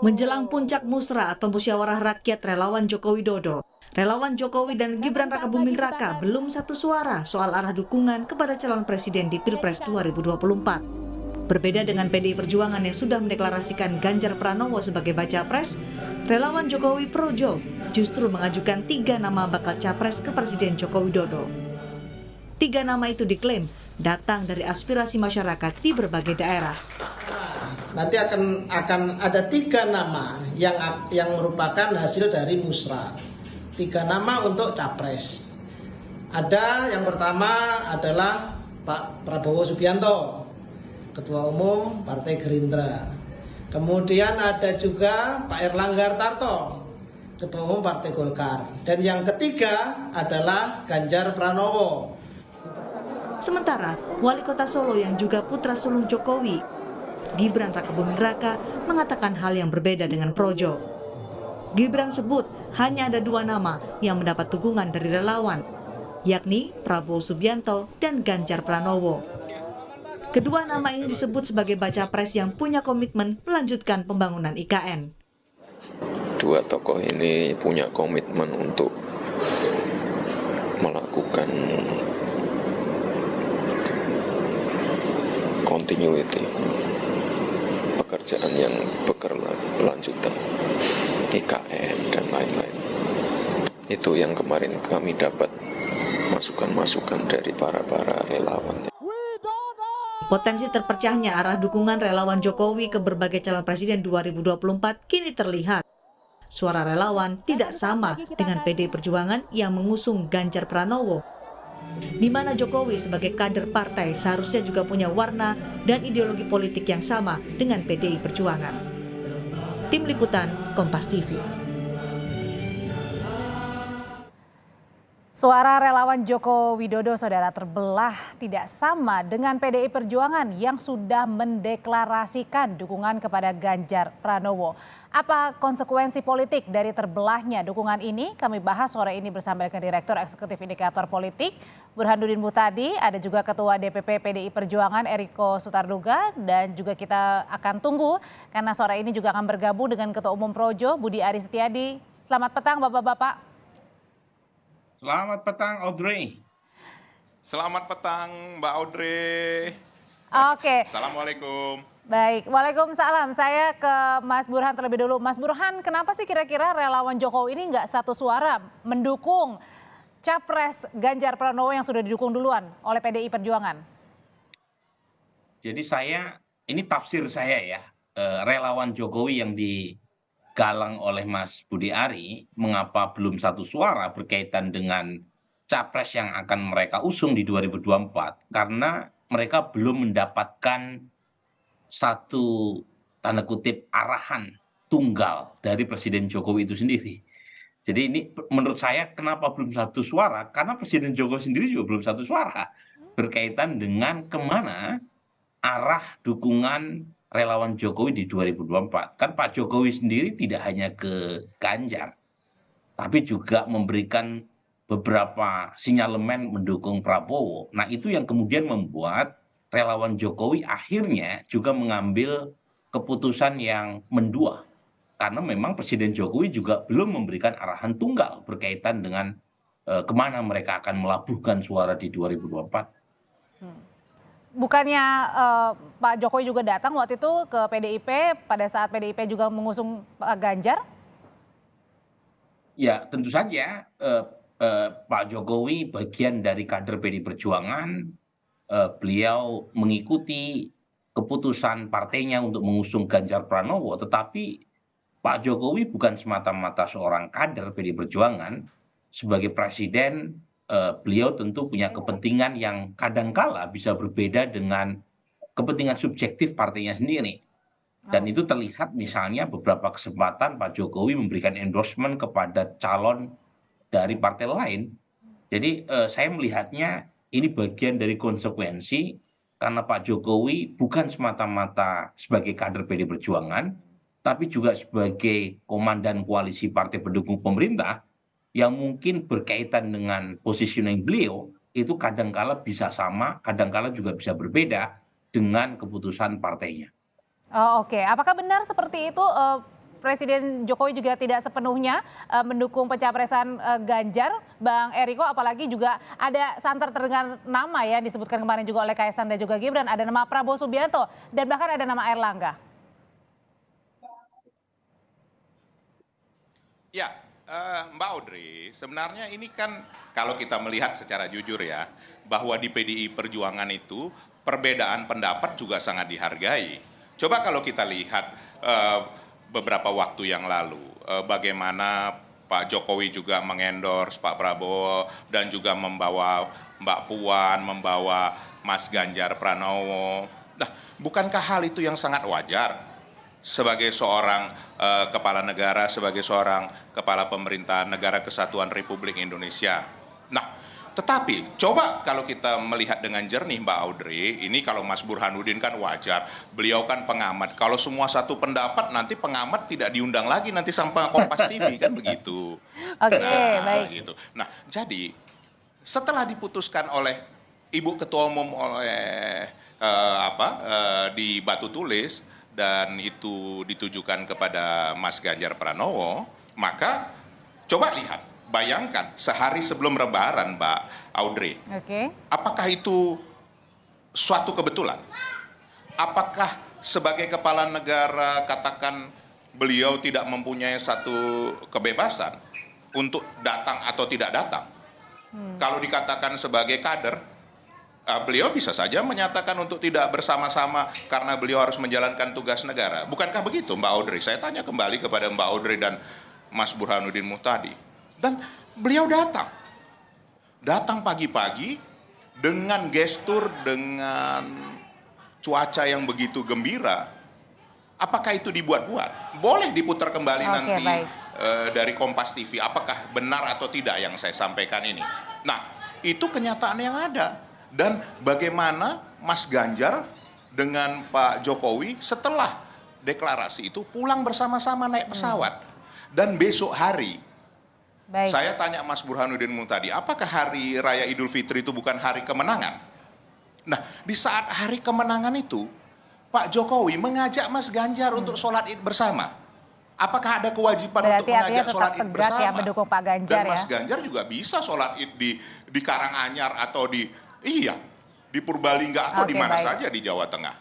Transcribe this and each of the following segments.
Menjelang puncak musra atau musyawarah rakyat relawan Joko Widodo, relawan Jokowi dan Gibran Rakabuming Raka belum satu suara soal arah dukungan kepada calon presiden di Pilpres 2024. Berbeda dengan PDI Perjuangan yang sudah mendeklarasikan Ganjar Pranowo sebagai baca pres, relawan Jokowi Projo justru mengajukan 3 nama bakal capres ke Presiden Joko Widodo. 3 nama itu diklaim datang dari aspirasi masyarakat di berbagai daerah. Nanti akan ada 3 nama yang merupakan hasil dari musra. 3 nama untuk capres. Ada yang pertama adalah Pak Prabowo Subianto, Ketua Umum Partai Gerindra. Kemudian ada juga Pak Erlangga Hartarto, Ketua Umum Partai Golkar. Dan yang ketiga adalah Ganjar Pranowo. Sementara Wali Kota Solo yang juga putra sulung Jokowi, Gibran Rakabuming Raka, mengatakan hal yang berbeda dengan Projo. Gibran sebut hanya ada 2 nama yang mendapat dukungan dari relawan, yakni Prabowo Subianto dan Ganjar Pranowo. Kedua nama ini disebut sebagai baca pres yang punya komitmen melanjutkan pembangunan IKN. 2 tokoh ini punya komitmen untuk melakukan continuity, pekerjaan yang berkelanjutan, IKN dan lain-lain. Itu yang kemarin kami dapat masukan-masukan dari para relawan. Potensi terpecahnya arah dukungan relawan Jokowi ke berbagai calon presiden 2024 kini terlihat. Suara relawan tidak sama dengan PDI Perjuangan yang mengusung Ganjar Pranowo, di mana Jokowi sebagai kader partai seharusnya juga punya warna dan ideologi politik yang sama dengan PDI Perjuangan. Tim Liputan, Kompas TV. Suara relawan Joko Widodo, saudara, terbelah tidak sama dengan PDI Perjuangan yang sudah mendeklarasikan dukungan kepada Ganjar Pranowo. Apa konsekuensi politik dari terbelahnya dukungan ini? Kami bahas sore ini bersama dengan Direktur Eksekutif Indikator Politik, Burhanuddin Muhtadi, ada juga Ketua DPP PDI Perjuangan, Eriko Sutarduga, dan juga kita akan tunggu karena sore ini juga akan bergabung dengan Ketua Umum Projo, Budi Aris Setiadi. Selamat petang, Bapak-Bapak. Selamat petang, Audrey. Selamat petang, Mbak Audrey. Oke. Assalamualaikum. Baik, waalaikumsalam. Saya ke Mas Burhan terlebih dulu. Mas Burhan, kenapa sih kira-kira relawan Jokowi ini nggak satu suara mendukung capres Ganjar Pranowo yang sudah didukung duluan oleh PDI Perjuangan? Jadi ini tafsir saya ya, relawan Jokowi yang digalang oleh Mas Budi Ari, mengapa belum satu suara berkaitan dengan capres yang akan mereka usung di 2024? Karena mereka belum mendapatkan satu tanda kutip arahan tunggal dari Presiden Jokowi itu sendiri. Jadi ini menurut saya kenapa belum satu suara? Karena Presiden Jokowi sendiri juga belum satu suara berkaitan dengan kemana arah dukungan relawan Jokowi di 2024. Kan Pak Jokowi sendiri tidak hanya ke Ganjar, tapi juga memberikan beberapa sinyalemen mendukung Prabowo. Nah itu yang kemudian membuat relawan Jokowi akhirnya juga mengambil keputusan yang mendua. Karena memang Presiden Jokowi juga belum memberikan arahan tunggal berkaitan dengan kemana mereka akan melabuhkan suara di 2024. Bukannya Pak Jokowi juga datang waktu itu ke PDIP pada saat PDIP juga mengusung Pak Ganjar? Ya tentu saja Pak Jokowi bagian dari kader PDI Perjuangan. Beliau mengikuti keputusan partainya untuk mengusung Ganjar Pranowo, tetapi Pak Jokowi bukan semata-mata seorang kader PDI Perjuangan. Sebagai presiden, beliau tentu punya kepentingan yang kadangkala bisa berbeda dengan kepentingan subjektif partainya sendiri. Dan itu terlihat misalnya beberapa kesempatan Pak Jokowi memberikan endorsement kepada calon dari partai lain. Jadi saya melihatnya ini bagian dari konsekuensi karena Pak Jokowi bukan semata-mata sebagai kader PDI Perjuangan, tapi juga sebagai komandan koalisi partai pendukung pemerintah yang mungkin berkaitan dengan positioning beliau itu kadangkala bisa sama, kadangkala juga bisa berbeda dengan keputusan partainya. Oh, oke. Apakah benar seperti itu Presiden Jokowi juga tidak sepenuhnya mendukung pencapresan Ganjar, Bang Eriko, apalagi juga ada santer terdengar nama ya disebutkan kemarin juga oleh Kaisang dan juga Gibran, ada nama Prabowo Subianto dan bahkan ada nama Erlangga. Ya, Mbak Audrey, sebenarnya ini kan kalau kita melihat secara jujur ya, bahwa di PDI Perjuangan itu perbedaan pendapat juga sangat dihargai. Coba kalau kita lihat beberapa waktu yang lalu, bagaimana Pak Jokowi juga mengendorse Pak Prabowo dan juga membawa Mbak Puan, membawa Mas Ganjar Pranowo. Nah, bukankah hal itu yang sangat wajar? Sebagai seorang kepala negara, sebagai seorang kepala pemerintahan negara kesatuan Republik Indonesia. Nah, tetapi coba kalau kita melihat dengan jernih Mbak Audrey, ini kalau Mas Burhanuddin kan wajar, beliau kan pengamat. Kalau semua satu pendapat nanti pengamat tidak diundang lagi nanti sampai Kompas TV kan begitu. Oke, baik. Gitu. Nah, jadi setelah diputuskan oleh Ibu Ketua Umum oleh di Batu Tulis dan itu ditujukan kepada Mas Ganjar Pranowo, maka coba lihat, bayangkan sehari sebelum Lebaran, Mbak Audrey. Oke. Apakah itu suatu kebetulan? Apakah sebagai kepala negara katakan beliau tidak mempunyai satu kebebasan untuk datang atau tidak datang? Kalau dikatakan sebagai kader, beliau bisa saja menyatakan untuk tidak bersama-sama karena beliau harus menjalankan tugas negara. Bukankah begitu Mbak Audrey? Saya tanya kembali kepada Mbak Audrey dan Mas Burhanuddin Muhtadi. Dan beliau datang. Datang pagi-pagi dengan gestur, dengan cuaca yang begitu gembira. Apakah itu dibuat-buat? Boleh diputar kembali nanti dari Kompas TV. Apakah benar atau tidak yang saya sampaikan ini? Nah, itu kenyataan yang ada. Dan bagaimana Mas Ganjar dengan Pak Jokowi setelah deklarasi itu pulang bersama-sama naik pesawat. Dan besok hari, saya tanya Mas Burhanuddin Muhtadi, apakah hari Raya Idul Fitri itu bukan hari kemenangan? Nah, di saat hari kemenangan itu, Pak Jokowi mengajak Mas Ganjar untuk sholat id bersama. Apakah ada kewajiban untuk mengajak sholat id bersama? Ya, mendukung Pak Ganjar. Dan Mas Ganjar juga bisa sholat id di Karanganyar atau di Purbalingga atau di mana saja di Jawa Tengah.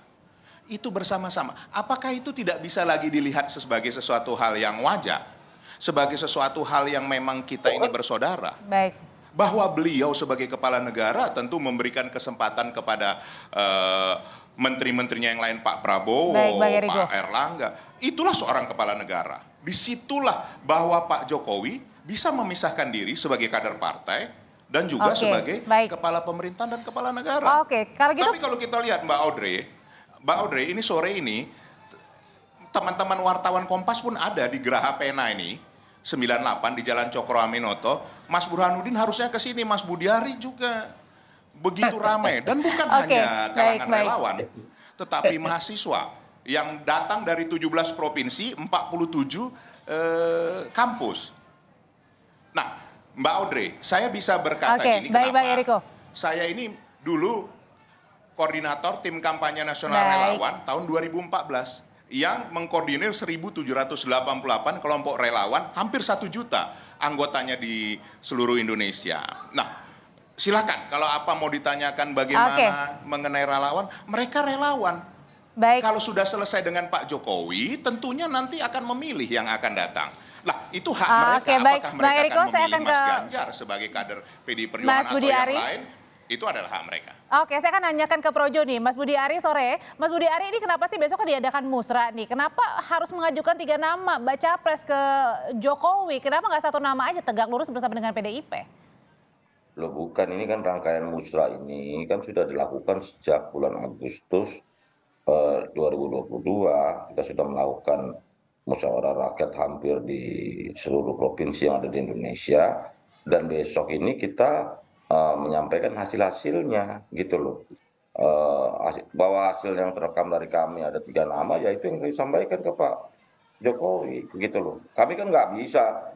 Itu bersama-sama. Apakah itu tidak bisa lagi dilihat sebagai sesuatu hal yang wajar? Sebagai sesuatu hal yang memang kita ini bersaudara? Baik. Bahwa beliau sebagai kepala negara tentu memberikan kesempatan kepada menteri-menterinya yang lain, Pak Prabowo, Pak Erlangga. Itulah seorang kepala negara. Disitulah bahwa Pak Jokowi bisa memisahkan diri sebagai kader partai dan juga sebagai kepala pemerintahan dan kepala negara. Tapi kalau kita lihat Mbak Audrey, ini sore ini teman-teman wartawan Kompas pun ada di Geraha Pena ini 98 di Jalan Cokro Aminoto. Mas Burhanuddin harusnya ke sini, Mas Budiari juga begitu ramai dan bukan hanya kalangan relawan, tetapi mahasiswa yang datang dari 17 provinsi, 47 kampus. Nah, Mbak Audrey, saya bisa berkata gini, kenapa? Saya ini dulu koordinator tim kampanye nasional relawan tahun 2014 yang mengkoordinir 1.788 kelompok relawan, hampir 1 juta anggotanya di seluruh Indonesia. Nah, silakan kalau apa mau ditanyakan bagaimana mengenai relawan, mereka relawan. Kalau sudah selesai dengan Pak Jokowi, tentunya nanti akan memilih yang akan datang. Lah, itu hak mereka. Apakah mereka akan memilih Mas Ganjar sebagai kader PDI Perjuangan atau yang lain, itu adalah hak mereka. Oke, saya akan nanyakan ke Projo nih, Mas Budiari sore. Mas Budiari, ini kenapa sih besok diadakan musra nih? Kenapa harus mengajukan 3 nama baca pres ke Jokowi? Kenapa nggak 1 nama aja tegak lurus bersama dengan PDIP? Loh bukan, ini kan rangkaian musra ini kan sudah dilakukan sejak bulan Agustus 2022. Kita sudah melakukan musyawarah rakyat hampir di seluruh provinsi yang ada di Indonesia, dan besok ini kita menyampaikan hasil-hasilnya gitu loh. Bahwa hasil yang terekam dari kami ada 3 nama, ya itu yang disampaikan ke Pak Jokowi gitu loh. Kami kan nggak bisa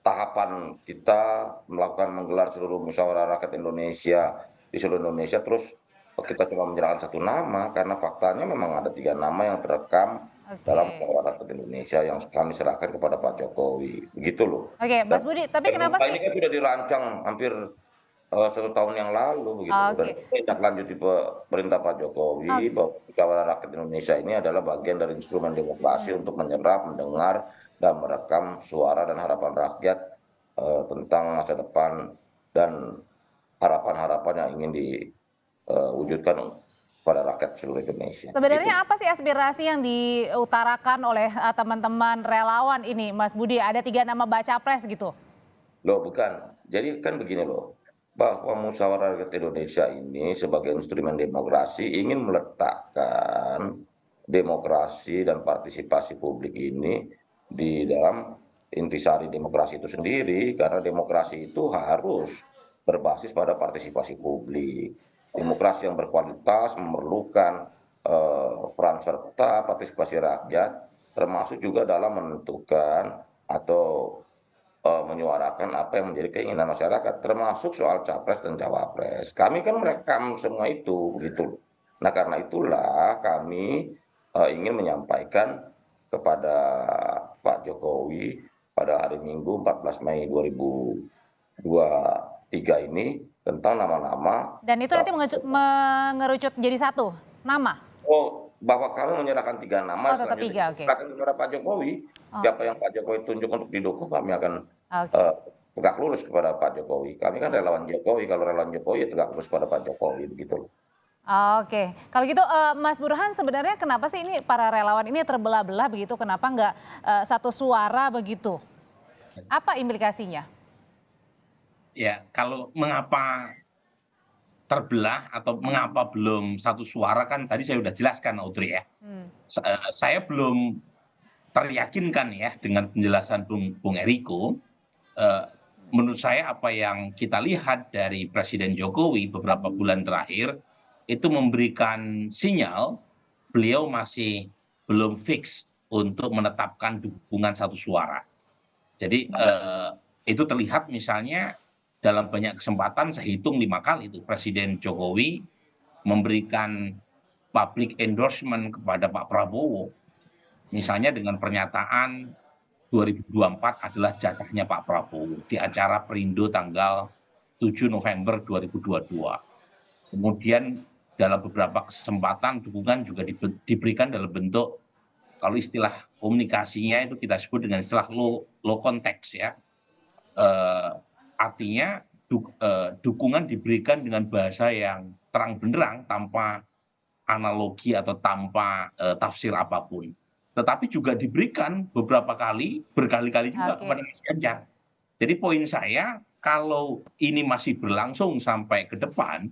tahapan kita menggelar seluruh musyawarah rakyat Indonesia di seluruh Indonesia terus kita cuma menyerahkan 1 nama, karena faktanya memang ada 3 nama yang terekam dalam musyawarah rakyat Indonesia yang kami serahkan kepada Pak Jokowi, begitu loh. Oke, Mas Budi, tapi kenapa sih? Ini kan sudah dirancang hampir 1 tahun yang lalu, begitu. Dan tindak lanjut di perintah Pak Jokowi bahwa musyawarah rakyat Indonesia ini adalah bagian dari instrumen demokrasi untuk menyerap, mendengar, dan merekam suara dan harapan rakyat tentang masa depan dan harapan-harapan yang ingin diwujudkan pada rakyat seluruh Indonesia. Sebenarnya apa sih aspirasi yang diutarakan oleh teman-teman relawan ini, Mas Budi? Ada 3 nama baca pres gitu? Loh, bukan. Jadi kan begini loh, bahwa musyawarah rakyat Indonesia ini sebagai instrumen demokrasi ingin meletakkan demokrasi dan partisipasi publik ini di dalam intisari demokrasi itu sendiri, karena demokrasi itu harus berbasis pada partisipasi publik. Demokrasi yang berkualitas memerlukan peran serta partisipasi rakyat, termasuk juga dalam menentukan atau menyuarakan apa yang menjadi keinginan masyarakat, termasuk soal capres dan cawapres. Kami kan merekam semua itu, begitu. Nah, karena itulah kami ingin menyampaikan kepada Pak Jokowi pada hari Minggu 14 Mei 2023 ini tentang nama-nama. Dan itu nanti mengerucut jadi 1 nama? Oh, bahwa kami menyerahkan 3 nama, tetap 3, oke. Silakan kepada Pak Jokowi. Siapa yang Pak Jokowi tunjuk untuk didukung, kami akan tegak lurus kepada Pak Jokowi. Kami kan relawan Jokowi, kalau relawan Jokowi ya tegak lurus kepada Pak Jokowi, begitu loh. Oke, kalau gitu Mas Burhan, sebenarnya kenapa sih ini para relawan ini terbelah-belah begitu? Kenapa nggak satu suara begitu? Apa implikasinya? Ya, kalau mengapa terbelah atau mengapa belum satu suara kan tadi saya sudah jelaskan, Audrey ya. Saya belum teryakinkan ya dengan penjelasan Bung Eriko. Menurut saya apa yang kita lihat dari Presiden Jokowi beberapa bulan terakhir itu memberikan sinyal beliau masih belum fix untuk menetapkan dukungan satu suara. Jadi itu terlihat misalnya dalam banyak kesempatan, saya hitung 5 kali itu Presiden Jokowi memberikan public endorsement kepada Pak Prabowo. Misalnya dengan pernyataan 2024 adalah jatahnya Pak Prabowo di acara Perindo tanggal 7 November 2022. Kemudian dalam beberapa kesempatan dukungan juga diberikan dalam bentuk, kalau istilah komunikasinya itu kita sebut dengan istilah low context ya. Artinya dukungan diberikan dengan bahasa yang terang benderang tanpa analogi atau tanpa tafsir apapun. Tetapi juga diberikan berkali-kali juga kepada Mas Ganjar. Jadi poin saya, kalau ini masih berlangsung sampai ke depan,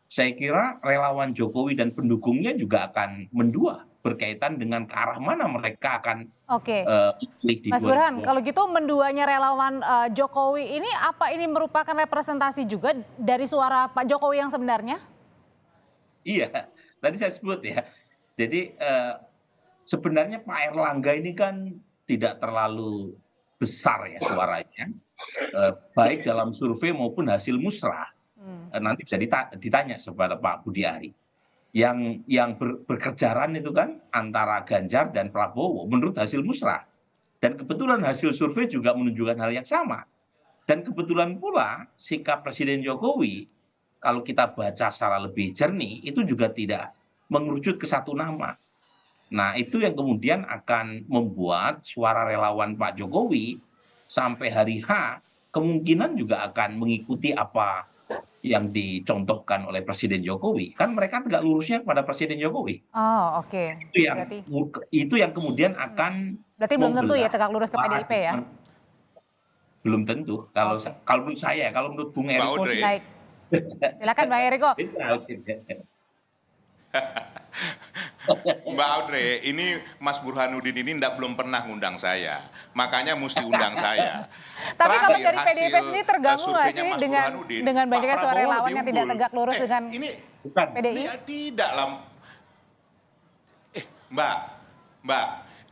saya kira relawan Jokowi dan pendukungnya juga akan mendua berkaitan dengan ke arah mana mereka akan pilih di Mas Burhan, kalau gitu menduanya relawan Jokowi ini apa ini merupakan representasi juga dari suara Pak Jokowi yang sebenarnya? Iya, tadi saya sebut ya. Jadi sebenarnya Pak Erlangga ini kan tidak terlalu besar ya suaranya, baik dalam survei maupun hasil musrah. Nanti bisa ditanya kepada Pak Budi Ari. Yang berkejaran itu kan antara Ganjar dan Prabowo menurut hasil musrah. Dan kebetulan hasil survei juga menunjukkan hal yang sama. Dan kebetulan pula sikap Presiden Jokowi, kalau kita baca secara lebih jernih, itu juga tidak mengerucut ke satu nama. Nah, itu yang kemudian akan membuat suara relawan Pak Jokowi sampai hari H kemungkinan juga akan mengikuti apa yang dicontohkan oleh Presiden Jokowi. Kan mereka tegak lurusnya kepada Presiden Jokowi. Oh, oke. Itu yang kemudian akan berarti belum tentu ya tegak lurus ke PDIP ya? Belum tentu. Kalau menurut saya, kalau menurut Bung Eriko. Baik. Silakan Bang Eriko. Mbak Audrey, ini Mas Burhanuddin ini belum pernah ngundang saya, makanya mesti undang saya. Tapi kalau dari PDIP sendiri terganggu nggak sih dengan banyaknya suara relawan yang tidak tegak lurus dengan PDI? Tidak lah, Mbak,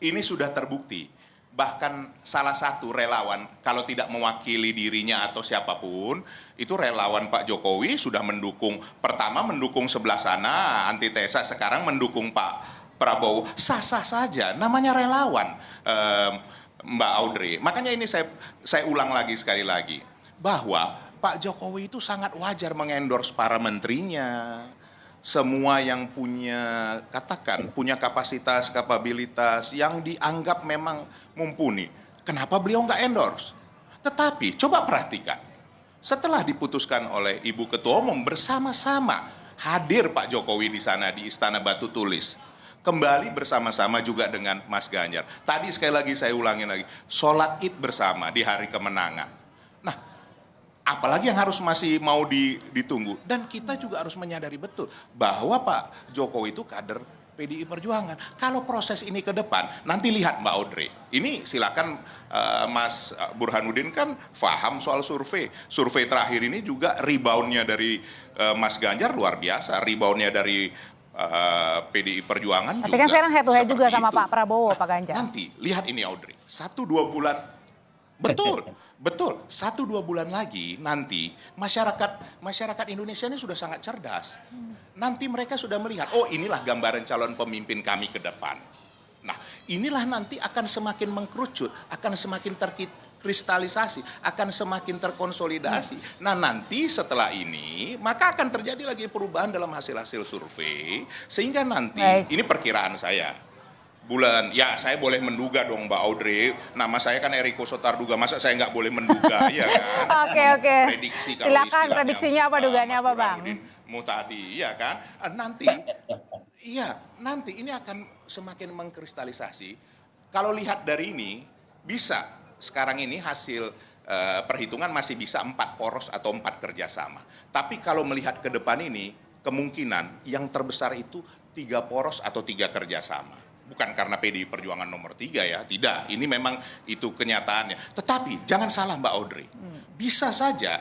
ini sudah terbukti. Bahkan salah satu relawan kalau tidak mewakili dirinya atau siapapun, itu relawan Pak Jokowi sudah mendukung, pertama mendukung sebelah sana antitesa, sekarang mendukung Pak Prabowo, sah-sah saja, namanya relawan, Mbak Audrey. Makanya ini saya ulang lagi sekali lagi, bahwa Pak Jokowi itu sangat wajar mengendorse para menterinya, semua yang punya, katakan, punya kapasitas, kapabilitas, yang dianggap memang mumpuni. Kenapa beliau nggak endorse? Tetapi coba perhatikan, setelah diputuskan oleh Ibu Ketua Umum bersama-sama hadir Pak Jokowi di sana di Istana Batu Tulis. Kembali bersama-sama juga dengan Mas Ganjar. Tadi sekali lagi saya ulangin lagi, sholat Id bersama di hari kemenangan. Nah, apalagi yang harus masih mau ditunggu. Dan kita juga harus menyadari betul bahwa Pak Jokowi itu kader PDI Perjuangan. Kalau proses ini ke depan, nanti lihat Mbak Audrey. Ini silakan Mas Burhanuddin kan paham soal survei. Survei terakhir ini juga reboundnya dari Mas Ganjar luar biasa. Reboundnya dari PDI Perjuangan Tapi juga. kan sekarang head to head juga sama itu. Pak Prabowo, Pak Ganjar. Nanti lihat ini Audrey. 1-2 bulan. Betul. Betul, 1-2 bulan lagi nanti masyarakat Indonesia ini sudah sangat cerdas. Nanti mereka sudah melihat, oh inilah gambaran calon pemimpin kami ke depan. Nah, inilah nanti akan semakin mengkerucut, akan semakin terkristalisasi, akan semakin terkonsolidasi. Nah, nanti setelah ini, maka akan terjadi lagi perubahan dalam hasil-hasil survei, sehingga nanti, ini perkiraan saya, bulan, ya saya boleh menduga dong Mbak Audrey, nama saya kan Eriko Sotarduga, masa saya nggak boleh menduga, ya kan? Oke. Prediksi kalau Silakan prediksinya apa, dugaannya apa Bang? Tadi, ya kan? Nanti ini akan semakin mengkristalisasi. Kalau lihat dari ini, bisa sekarang ini hasil perhitungan masih bisa 4 poros atau 4 kerjasama. Tapi kalau melihat ke depan ini, kemungkinan yang terbesar itu 3 poros atau 3 kerjasama. Bukan karena PDI Perjuangan nomor 3 ya, tidak. Ini memang itu kenyataannya. Tetapi jangan salah Mbak Audrey, bisa saja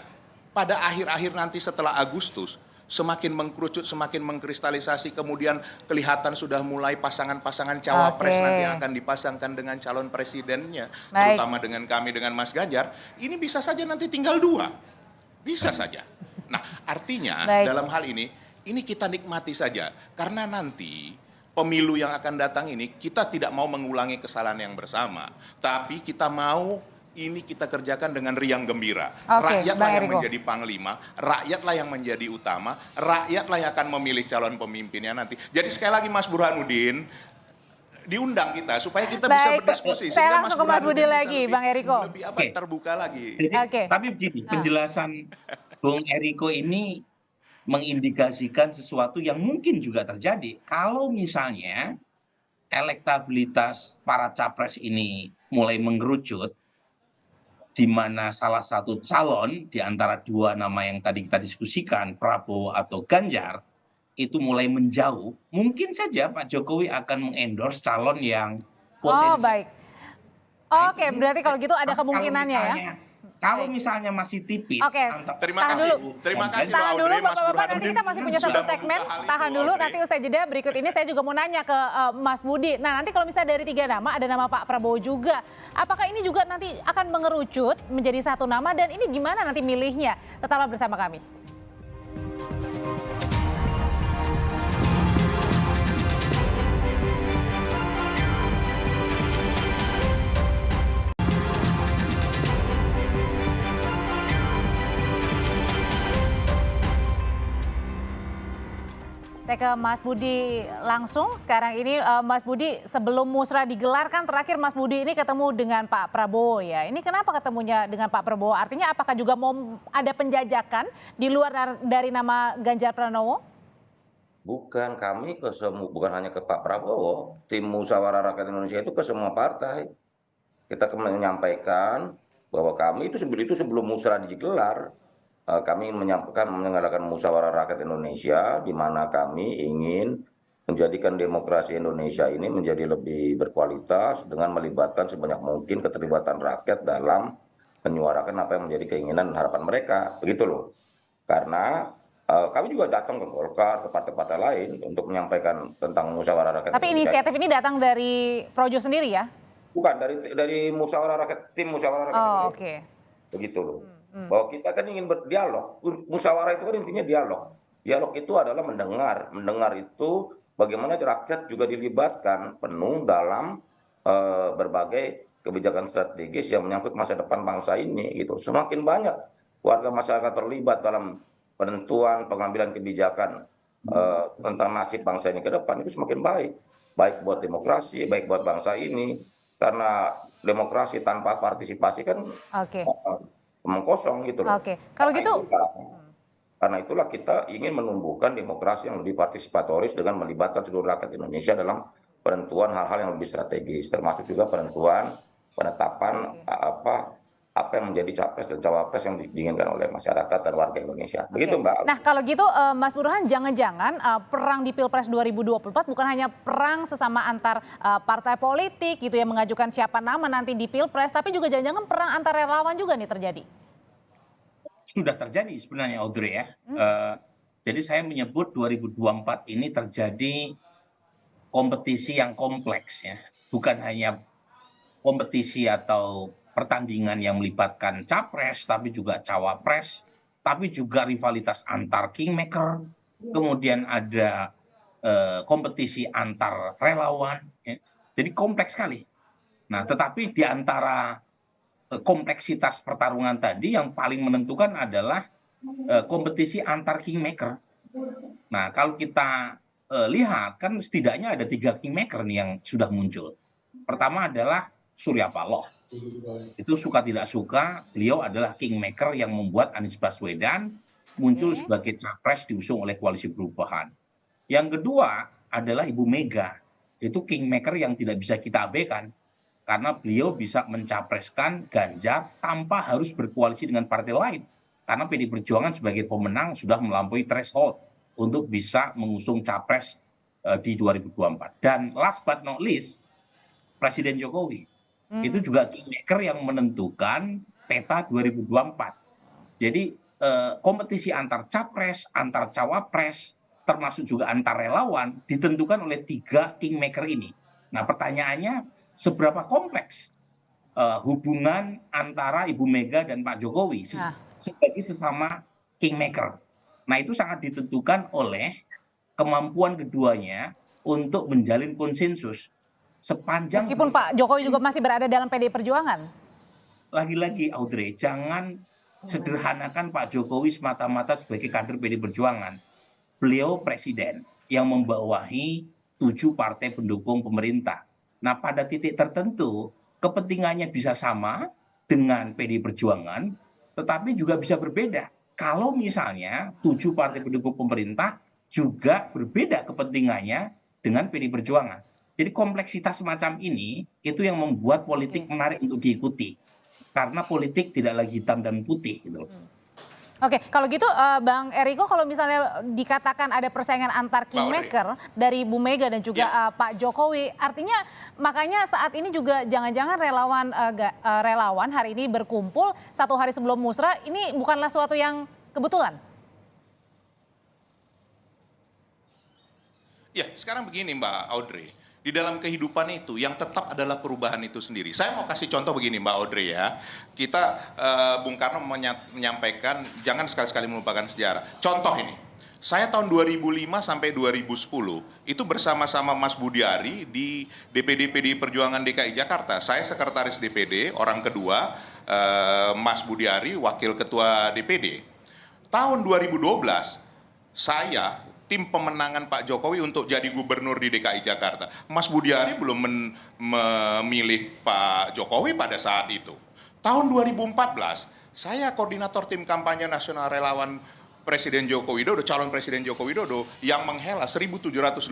pada akhir-akhir nanti setelah Agustus, semakin mengkerucut, semakin mengkristalisasi, kemudian kelihatan sudah mulai pasangan-pasangan cawapres nanti yang akan dipasangkan dengan calon presidennya, terutama dengan kami, dengan Mas Ganjar, ini bisa saja nanti tinggal 2. Bisa saja. Nah, artinya dalam hal ini kita nikmati saja, karena nanti pemilu yang akan datang ini kita tidak mau mengulangi kesalahan yang bersama, tapi kita mau ini kita kerjakan dengan riang gembira. Rakyatlah yang menjadi panglima, rakyatlah yang menjadi utama, rakyatlah yang akan memilih calon pemimpinnya nanti. Jadi sekali lagi Mas Burhanuddin, diundang kita supaya kita bisa berdiskusi. Saya langsung ke Mas Budi lagi, Bang Eriko. Lebih terbuka lagi. Tapi begini, penjelasan Bung Eriko ini mengindikasikan sesuatu yang mungkin juga terjadi. Kalau misalnya elektabilitas para capres ini mulai mengerucut, di mana salah satu calon di antara 2 nama yang tadi kita diskusikan, Prabowo atau Ganjar, itu mulai menjauh, mungkin saja Pak Jokowi akan mengendorse calon yang potensial. Oh, baik. Oke, berarti kalau gitu ada kemungkinannya ya. Kalau misalnya masih tipis. Oke, terima kasih tahan dulu Bapak-Bapak, nanti kita masih punya satu segmen. Tahan dulu, nanti usai jeda berikut ini saya juga mau nanya ke Mas Budi. Nah, nanti kalau misalnya dari 3 nama, ada nama Pak Prabowo juga. Apakah ini juga nanti akan mengerucut menjadi 1 nama, dan ini gimana nanti milihnya? Tetaplah bersama kami. Saya ke Mas Budi langsung. Sekarang ini Mas Budi, sebelum musrah digelar kan terakhir Mas Budi ini ketemu dengan Pak Prabowo ya. Ini kenapa ketemunya dengan Pak Prabowo? Artinya apakah juga mau ada penjajakan di luar dari nama Ganjar Pranowo? Bukan, kami bukan hanya ke Pak Prabowo, tim Musyawarah Rakyat Indonesia itu ke semua partai. Kita menyampaikan bahwa kami itu sebelum musrah digelar, kami menyelenggarakan Musyawarah Rakyat Indonesia, di mana kami ingin menjadikan demokrasi Indonesia ini menjadi lebih berkualitas dengan melibatkan sebanyak mungkin keterlibatan rakyat dalam menyuarakan apa yang menjadi keinginan dan harapan mereka, begitu loh. Karena kami juga datang ke Golkar, ke partai-partai lain untuk menyampaikan tentang Musyawarah Rakyat. Tapi inisiatif ini datang dari Projo sendiri ya? Bukan, dari Musyawarah Rakyat, tim Musyawarah Rakyat. Oh, oke. Begitu loh. Bahwa kita kan ingin berdialog. Musyawarah itu kan intinya dialog. Dialog itu adalah mendengar. Mendengar itu bagaimana rakyat juga dilibatkan penuh dalam berbagai kebijakan strategis yang menyangkut masa depan bangsa ini gitu. Semakin banyak warga masyarakat terlibat dalam penentuan pengambilan kebijakan tentang nasib bangsa ini ke depan, itu semakin baik buat demokrasi, baik buat bangsa ini, karena demokrasi tanpa partisipasi kan omong kosong gitu loh. Kalau gitu karena itulah kita ingin menumbuhkan demokrasi yang lebih partisipatoris dengan melibatkan seluruh rakyat Indonesia dalam penentuan hal-hal yang lebih strategis, termasuk juga penetapan apa yang menjadi capres dan cawapres yang diinginkan oleh masyarakat dan warga Indonesia. Begitu, Mbak. Nah, kalau gitu Mas Burhan, jangan-jangan perang di Pilpres 2024 bukan hanya perang sesama antar partai politik gitu yang mengajukan siapa nama nanti di Pilpres, tapi juga jangan-jangan perang antar relawan juga nih terjadi. Sudah terjadi sebenarnya, Audrey ya. Jadi saya menyebut 2024 ini terjadi kompetisi yang kompleks ya. Bukan hanya kompetisi atau pertandingan yang melibatkan capres, tapi juga cawapres, tapi juga rivalitas antar kingmaker, kemudian ada kompetisi antar relawan. Ya. Jadi kompleks sekali. Nah, tetapi di antara kompleksitas pertarungan tadi yang paling menentukan adalah kompetisi antar kingmaker. Nah, kalau kita lihat kan setidaknya ada 3 kingmaker nih yang sudah muncul. Pertama adalah Surya Paloh. Itu suka tidak suka, beliau adalah kingmaker yang membuat Anies Baswedan muncul sebagai capres diusung oleh Koalisi Perubahan. Yang kedua adalah Ibu Mega. Itu kingmaker yang tidak bisa kita abaikan. Karena beliau bisa mencapreskan Ganjar tanpa harus berkoalisi dengan partai lain. Karena PD Perjuangan sebagai pemenang sudah melampaui threshold untuk bisa mengusung capres di 2024. Dan last but not least, Presiden Jokowi. Itu juga kingmaker yang menentukan peta 2024. Jadi kompetisi antar capres, antar cawapres, termasuk juga antar relawan ditentukan oleh 3 kingmaker ini. Nah, pertanyaannya, seberapa kompleks hubungan antara Ibu Mega dan Pak Jokowi sebagai sesama kingmaker. Nah, itu sangat ditentukan oleh kemampuan keduanya untuk menjalin konsensus sepanjang. Meskipun Pak Jokowi juga masih berada dalam PDI Perjuangan. Lagi-lagi, Audrey, jangan sederhanakan Pak Jokowi semata-mata sebagai kader PDI Perjuangan. Beliau presiden yang membawahi 7 partai pendukung pemerintah. Nah, pada titik tertentu kepentingannya bisa sama dengan PDI Perjuangan, tetapi juga bisa berbeda. Kalau misalnya 7 partai pendukung pemerintah juga berbeda kepentingannya dengan PDI Perjuangan. Jadi kompleksitas semacam ini itu yang membuat politik menarik untuk diikuti. Karena politik tidak lagi hitam dan putih gitu. Oke, kalau gitu Bang Eriko, kalau misalnya dikatakan ada persaingan antar kingmaker dari Bu Mega dan juga Pak Jokowi, artinya makanya saat ini juga jangan-jangan relawan hari ini berkumpul 1 hari sebelum musrah, ini bukanlah suatu yang kebetulan? Ya, sekarang begini Mbak Audrey. Di dalam kehidupan itu yang tetap adalah perubahan itu sendiri. Saya mau kasih contoh begini Mbak Audrey ya. Kita Bung Karno menyampaikan jangan sekali-sekali melupakan sejarah. Contoh ini. Saya tahun 2005 sampai 2010 itu bersama-sama Mas Budiari di DPD PDI Perjuangan DKI Jakarta. Saya sekretaris DPD, orang kedua Mas Budiari wakil ketua DPD. Tahun 2012 saya tim pemenangan Pak Jokowi untuk jadi gubernur di DKI Jakarta. Mas Budiari belum memilih Pak Jokowi pada saat itu. Tahun 2014, saya koordinator tim kampanye nasional relawan Presiden Joko Widodo, calon Presiden Joko Widodo, yang menghela 1.788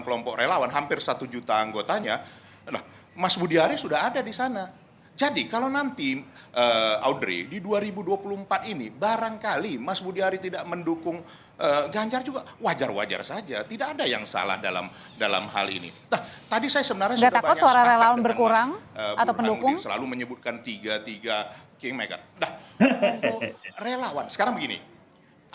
kelompok relawan, hampir 1 juta anggotanya. Nah, Mas Budiari sudah ada di sana. Jadi kalau nanti Audrey di 2024 ini barangkali Mas Budiari tidak mendukung Ganjar juga wajar-wajar saja, tidak ada yang salah dalam hal ini. Nah, tadi saya sebenarnya sudah banyak suara sepakat relawan dengan berkurang Mas atau pendukung selalu menyebutkan tiga kingmaker. Nah, untuk relawan sekarang begini,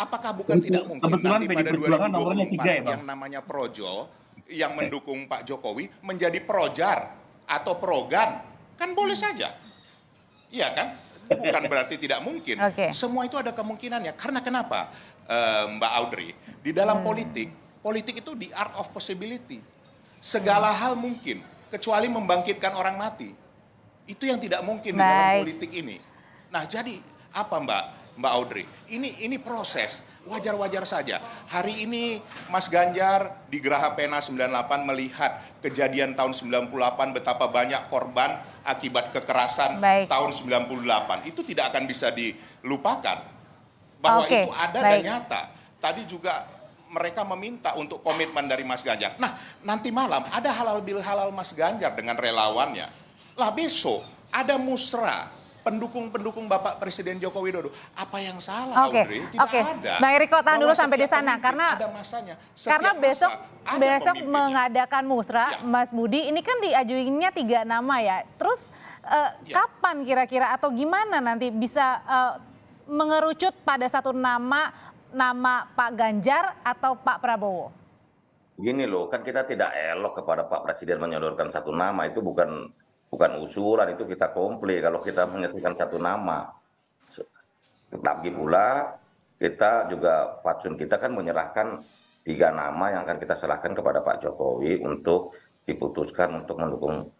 apakah bukan tidak mungkin nanti pada 2024 yang namanya Projo yang mendukung Pak Jokowi menjadi Projar atau Progan? Kan boleh saja, iya kan? Bukan berarti tidak mungkin. Semua itu ada kemungkinannya. Karena kenapa, Mbak Audrey? Di dalam politik politik itu the art of possibility. Segala hal mungkin, kecuali membangkitkan orang mati. Itu yang tidak mungkin di dalam politik ini. Nah, jadi apa Mbak Audrey? Ini proses, wajar-wajar saja. Hari ini Mas Ganjar di Geraha Pena 98 melihat kejadian tahun 98 betapa banyak korban akibat kekerasan tahun 98. Itu tidak akan bisa dilupakan. Bahwa itu ada dan nyata. Tadi juga mereka meminta untuk komitmen dari Mas Ganjar. Nah, nanti malam ada halal bil halal Mas Ganjar dengan relawannya. Lah besok ada musra pendukung-pendukung Bapak Presiden Joko Widodo. Apa yang salah, Audrey? Tidak ada. Bang Eriko, tahan dulu sampai di sana karena ada masanya. Karena besok mengadakan musra, Mas Budi. Ini kan diajuinnya 3 nama ya. Terus kapan kira-kira atau gimana nanti bisa mengerucut pada satu nama Pak Ganjar atau Pak Prabowo? Begini loh, kan kita tidak elok kepada Pak Presiden menyodorkan satu nama, itu bukan usulan, itu kita komplit kalau kita menyatukan satu nama. Tapi pula kita juga fatsun kita kan menyerahkan 3 nama yang akan kita serahkan kepada Pak Jokowi untuk diputuskan untuk mendukung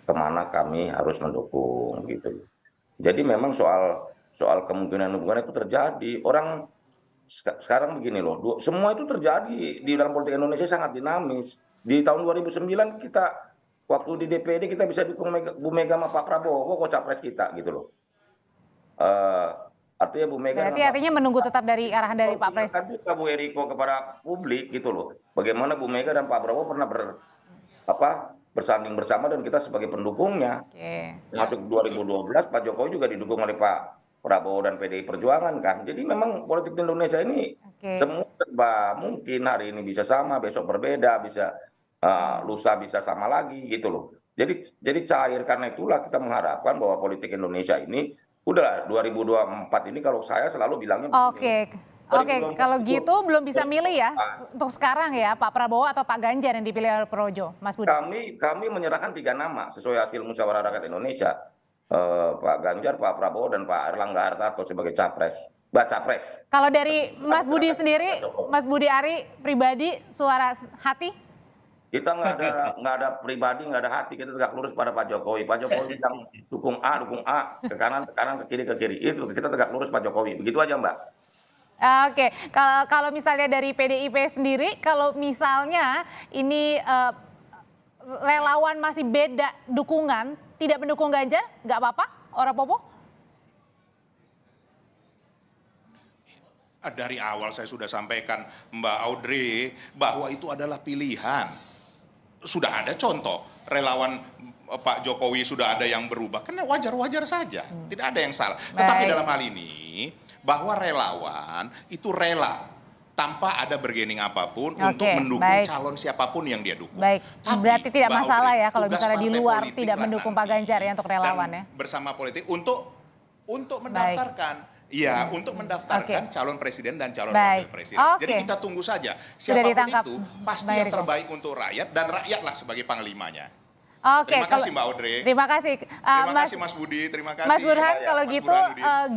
kemana kami harus mendukung gitu. Jadi memang soal kemungkinan hubungan itu terjadi. Orang sekarang begini loh, semua itu terjadi di dalam politik Indonesia sangat dinamis. Di tahun 2009 kita waktu di DPD kita bisa dukung Bu Mega sama Pak Prabowo kok capres kita gitu loh. Artinya Bu Mega artinya menunggu tetap dari arahan dari Pak Presiden. Bu Eriko kepada publik gitu loh. Bagaimana Bu Mega dan Pak Prabowo pernah bersanding bersama dan kita sebagai pendukungnya. Masuk 2012 Pak Jokowi juga didukung oleh Pak Prabowo dan PDI Perjuangan kan. Jadi memang politik di Indonesia ini semua serba mungkin, hari ini bisa sama, besok berbeda, bisa lusa bisa sama lagi gitu loh. Jadi cair, karena itulah kita mengharapkan bahwa politik Indonesia ini udah 2024 ini kalau saya selalu bilangnya kalau gitu belum bisa milih ya untuk sekarang ya, Pak Prabowo atau Pak Ganjar yang dipilih oleh Projo, Mas Budi. Kami menyerahkan 3 nama sesuai hasil musyawarah rakyat Indonesia. Pak Ganjar, Pak Prabowo, dan Pak Erlangga Hartarto sebagai capres. Kalau dari Mas Budi sendiri, Mas Budi Ari pribadi, suara hati? Kita nggak ada pribadi, nggak ada hati. Kita tegak lurus pada Pak Jokowi. Pak Jokowi bilang dukung A, ke kanan, ke kiri. Itu kita tegak lurus Pak Jokowi. Begitu aja, Mbak. Oke, kalau misalnya dari PDIP sendiri, kalau misalnya ini relawan masih beda dukungan, tidak mendukung Ganjar, nggak apa-apa, ora popo? Dari awal saya sudah sampaikan Mbak Audrey bahwa itu adalah pilihan. Sudah ada contoh relawan Pak Jokowi sudah ada yang berubah, karena wajar-wajar saja, tidak ada yang salah. Tetapi dalam hal ini bahwa relawan itu rela tanpa ada bargaining apapun untuk mendukung calon siapapun yang dia dukung. Tapi berarti tidak masalah ya kalau misalnya di luar tidak mendukung Pak Ganjar ya untuk relawan ya. Bersama politik untuk mendaftarkan. Iya, untuk mendaftarkan calon presiden dan calon wakil presiden. Jadi kita tunggu saja. Siapapun itu pasti yang terbaik untuk rakyat, dan rakyatlah sebagai panglimanya. Terima kasih Mbak Audrey. Terima kasih. Terima kasih Mas Budi, terima kasih. Mas Burhan, kalau gitu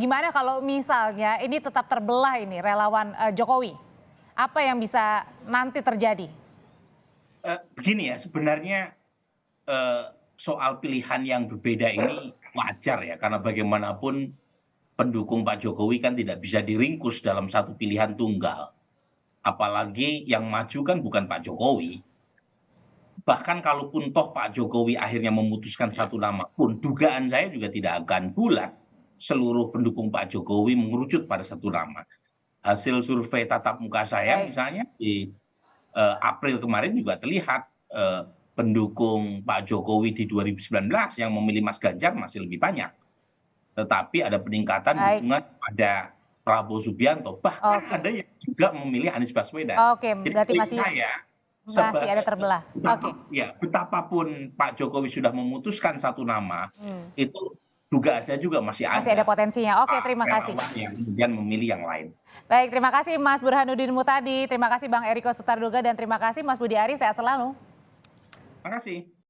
gimana kalau misalnya ini tetap terbelah ini relawan Jokowi? Apa yang bisa nanti terjadi? Begini ya, sebenarnya soal pilihan yang berbeda ini wajar ya, karena bagaimanapun pendukung Pak Jokowi kan tidak bisa diringkus dalam satu pilihan tunggal. Apalagi yang maju kan bukan Pak Jokowi. Bahkan kalaupun toh Pak Jokowi akhirnya memutuskan satu nama pun, dugaan saya juga tidak akan bulat seluruh pendukung Pak Jokowi mengerucut pada satu nama. Hasil survei tatap muka saya misalnya di April kemarin juga terlihat pendukung Pak Jokowi di 2019 yang memilih Mas Ganjar masih lebih banyak. Tetapi ada peningkatan dukungan pada Prabowo Subianto, bahkan ada yang juga memilih Anies Baswedan. Berarti masih ada terbelah. Ya, betapapun Pak Jokowi sudah memutuskan satu nama, itu dugaan saya juga masih ada potensinya. Terima kasih. Yang kemudian memilih yang lain. Baik, terima kasih Mas Burhanuddin Mutadi, terima kasih Bang Eriko Sutarduga, dan terima kasih Mas Budi Ari, sehat selalu. Terima kasih.